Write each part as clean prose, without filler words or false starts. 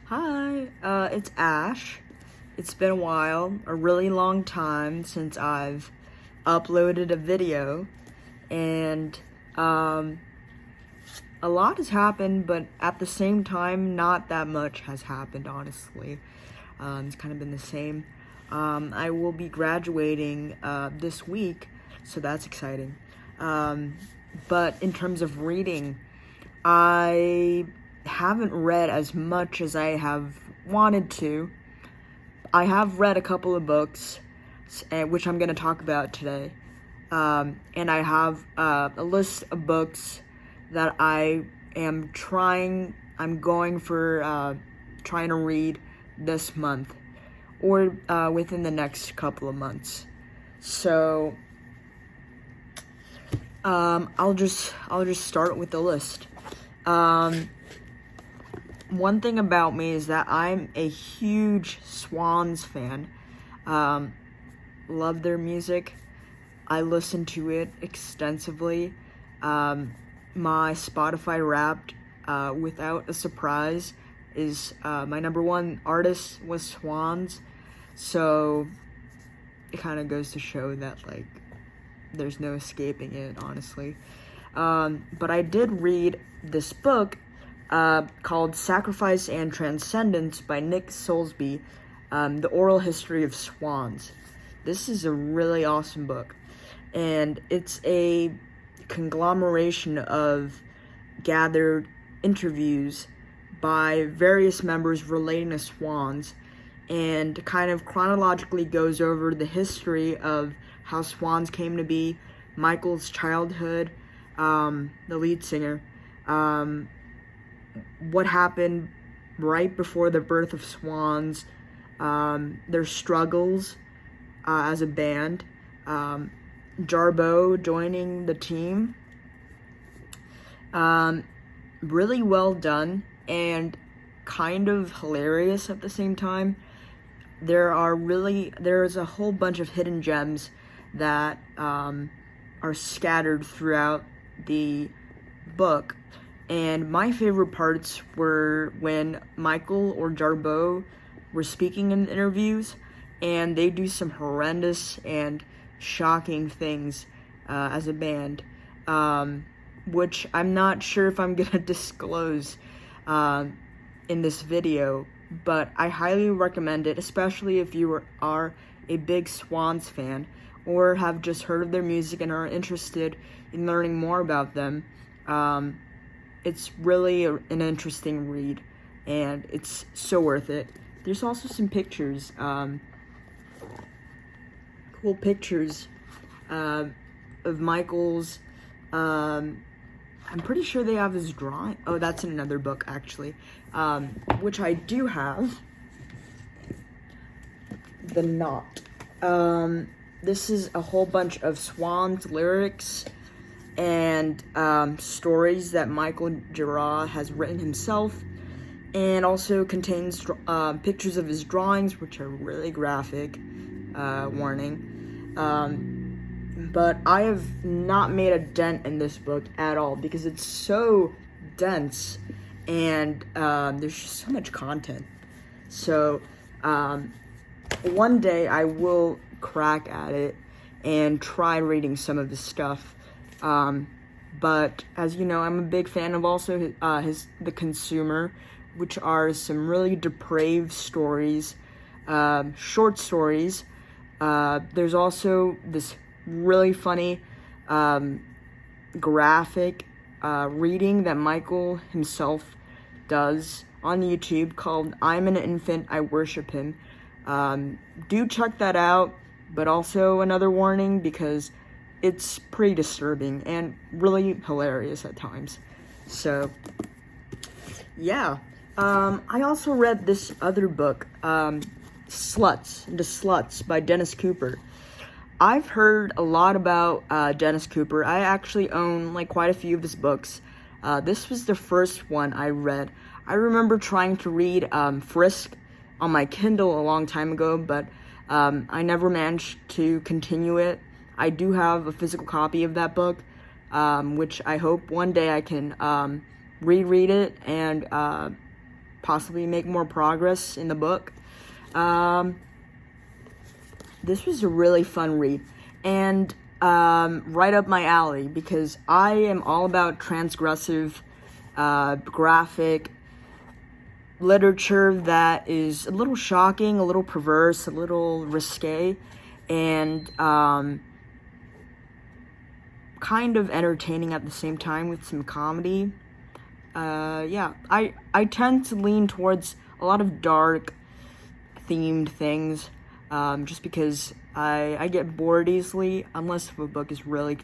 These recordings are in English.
Hi, it's Ash. It's been a while, a really long time since I've uploaded a video, and a lot has happened, but at the same time, not that much has happened, honestly. It's kind of been the same. I will be graduating this week, so that's exciting. But in terms of reading, I haven't read as much as I have wanted to. I have read a couple of books, which I'm going to talk about today. And I have a list of books that I'm going for trying to read this month or within the next couple of months. So I'll just start with the list. One thing about me is that I'm a huge Swans fan. Love their music. I listen to it extensively. My Spotify Wrapped, without a surprise, is my number one artist was Swans. So it kind of goes to show that, there's no escaping it, honestly. But I did read this book called Sacrifice and Transcendence by Nick Soulsby, The Oral History of Swans. This is a really awesome book, and it's a conglomeration of gathered interviews by various members relating to swans, and kind of chronologically goes over the history of how swans came to be, Michael's childhood, the lead singer, what happened right before the birth of Swans, their struggles as a band, Jarbo joining the team. Really well done and kind of hilarious at the same time. There's a whole bunch of hidden gems that are scattered throughout the book. And my favorite parts were when Michael or Jarbo were speaking in interviews, and they do some horrendous and shocking things as a band, which I'm not sure if I'm gonna disclose in this video, but I highly recommend it, especially if you are a big Swans fan or have just heard of their music and are interested in learning more about them. It's really an interesting read, and it's so worth it. There's also some pictures, cool pictures of Michael's. I'm pretty sure they have his drawing. Oh, that's in another book, actually, which I do have. The Knot. This is a whole bunch of Swans lyrics and stories that Michael Girard has written himself, and also contains pictures of his drawings, which are really graphic, warning. But I have not made a dent in this book at all because it's so dense and there's just so much content. So one day I will crack at it and try reading some of his stuff. But as you know, I'm a big fan of also The Consumer, which are some really depraved stories, short stories. There's also this really funny, graphic, reading that Michael himself does on YouTube called I'm an Infant, I Worship Him. Do check that out, but also another warning because it's pretty disturbing and really hilarious at times. So, yeah. I also read this other book, Sluts by Dennis Cooper. I've heard a lot about Dennis Cooper. I actually own quite a few of his books. This was the first one I read. I remember trying to read Frisk on my Kindle a long time ago, but I never managed to continue it. I do have a physical copy of that book, which I hope one day I can reread it and possibly make more progress in the book. This was a really fun read, and right up my alley, because I am all about transgressive, graphic literature that is a little shocking, a little perverse, a little risque, and kind of entertaining at the same time with some comedy. Yeah, I tend to lean towards a lot of dark themed things, just because I get bored easily, unless if a book is really,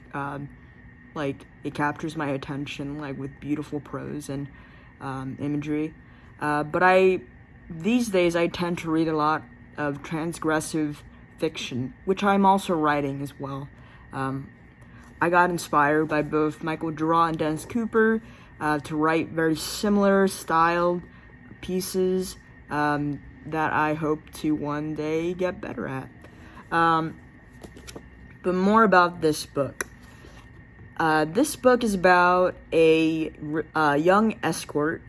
like, it captures my attention, like, with beautiful prose and imagery. But these days, I tend to read a lot of transgressive fiction, which I'm also writing as well. I got inspired by both Michael Gerard and Dennis Cooper to write very similar styled pieces that I hope to one day get better at. But more about this book. This book is about a young escort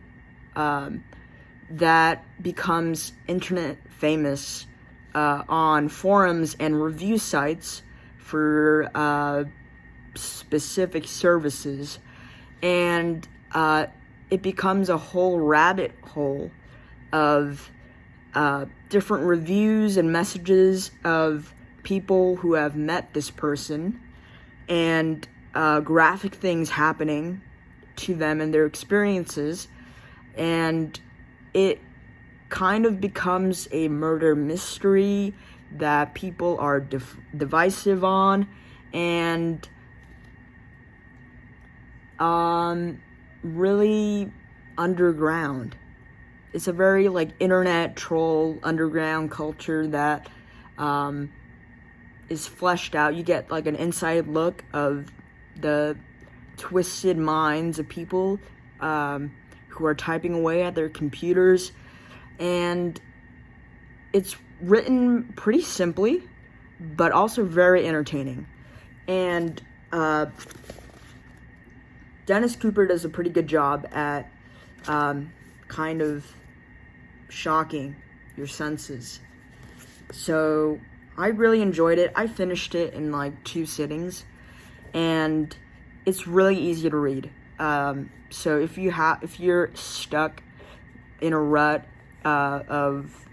that becomes internet famous on forums and review sites for specific services, and it becomes a whole rabbit hole of different reviews and messages of people who have met this person, and graphic things happening to them and their experiences, and it kind of becomes a murder mystery that people are divisive on, and really underground. It's a very, like, internet troll underground culture that is fleshed out. You get, like, an inside look of the twisted minds of people who are typing away at their computers, and it's written pretty simply, but also very entertaining. And Dennis Cooper does a pretty good job at kind of shocking your senses. So I really enjoyed it. I finished it in like 2 sittings, and it's really easy to read. So if you're stuck in a rut of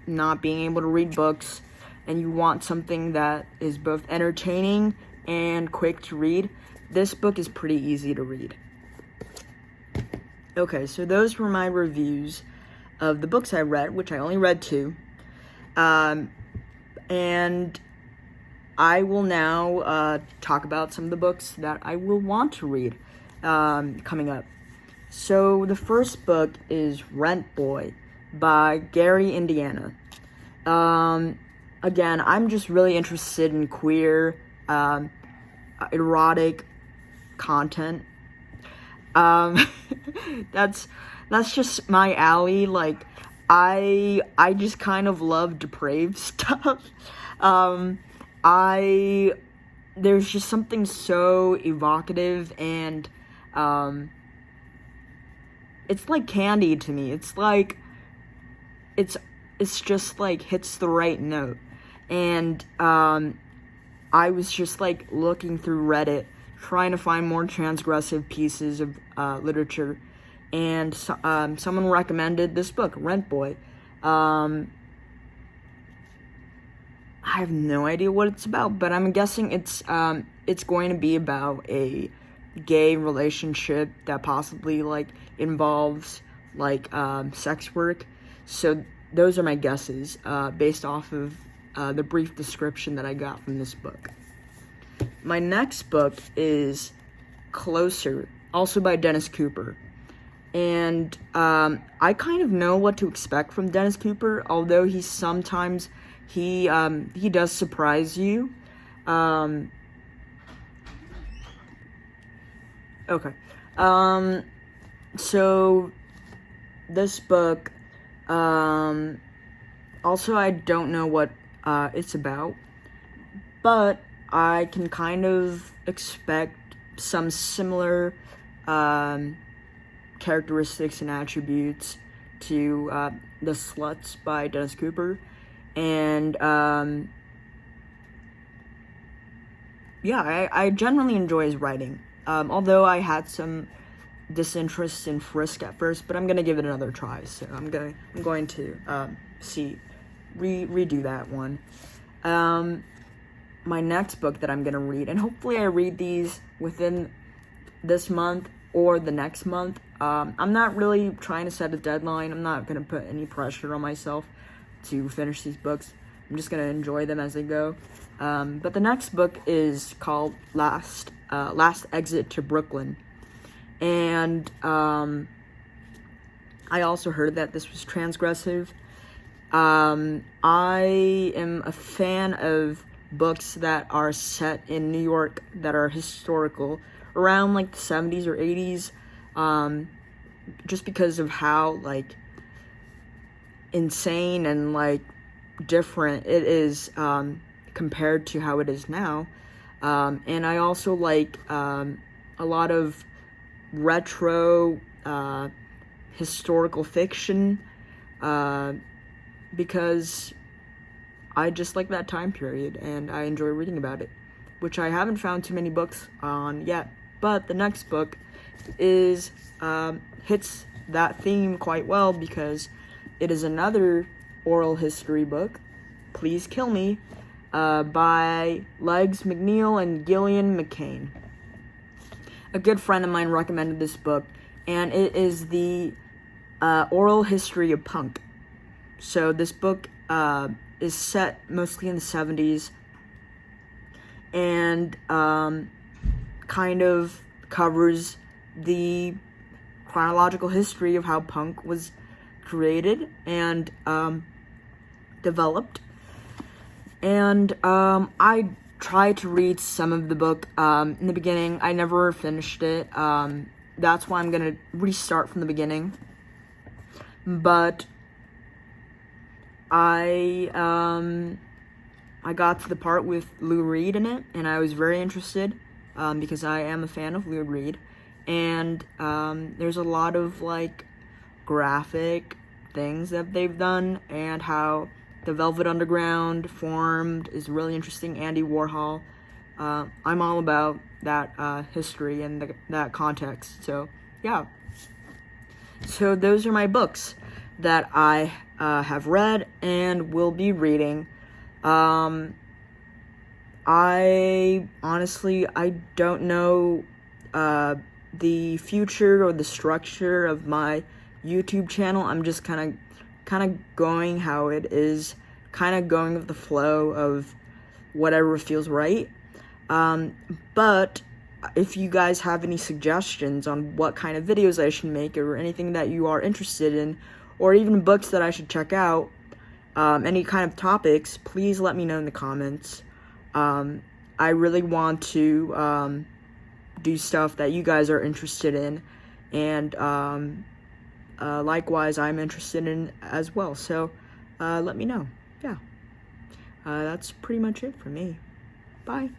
not being able to read books, and you want something that is both entertaining and quick to read, this book is pretty easy to read. Okay, so those were my reviews of the books I read, which I only read 2. And I will now talk about some of the books that I will want to read coming up. So the first book is Rent Boy by Gary Indiana. Again, I'm just really interested in queer, erotic content. That's just my alley. Like, I just kind of love depraved stuff. There's just something so evocative, and it's like candy to me. It's like it's just like hits the right note. And I was just like looking through Reddit trying to find more transgressive pieces of literature, and someone recommended this book, Rent Boy. I have no idea what it's about, but I'm guessing it's going to be about a gay relationship that possibly like involves like sex work. So those are my guesses based off of the brief description that I got from this book. My next book is Closer, also by Dennis Cooper. And I kind of know what to expect from Dennis Cooper, although he sometimes he does surprise you. Okay. So this book, also I don't know what it's about, but I can kind of expect some similar characteristics and attributes to The Sluts by Dennis Cooper, and yeah, I generally enjoy his writing, although I had some disinterest in Frisk at first, but I'm gonna give it another try, so I'm going to redo that one. My next book that I'm gonna read, and hopefully I read these within this month or the next month. I'm not really trying to set a deadline. I'm not gonna put any pressure on myself to finish these books. I'm just gonna enjoy them as they go. But the next book is called Last Exit to Brooklyn, and I also heard that this was transgressive. I am a fan of books that are set in New York that are historical, around like the 70s or 80s, just because of how like insane and like different it is compared to how it is now. And I also like a lot of retro historical fiction, because I just like that time period and I enjoy reading about it, which I haven't found too many books on yet. But the next book is hits that theme quite well, because it is another oral history book, Please Kill Me, by Legs McNeil and Gillian McCain. A good friend of mine recommended this book, and it is the oral history of punk. So this book is set mostly in the 70s, and kind of covers the chronological history of how punk was created and developed. And I tried to read some of the book in the beginning. I never finished it. That's why I'm gonna restart from the beginning. But I got to the part with Lou Reed in it, and I was very interested, because I am a fan of Lou Reed, and there's a lot of like graphic things that they've done, and how the Velvet Underground formed is really interesting. Andy Warhol. I'm all about that history and that context. So yeah. So those are my books that I have read and will be reading. I honestly, I don't know the future or the structure of my YouTube channel. I'm just kind of going how it is, kind of going with the flow of whatever feels right. But if you guys have any suggestions on what kind of videos I should make, or anything that you are interested in, or even books that I should check out, any kind of topics, please let me know in the comments. I really want to do stuff that you guys are interested in, and likewise I'm interested in as well. So let me know. Yeah, that's pretty much it for me. Bye.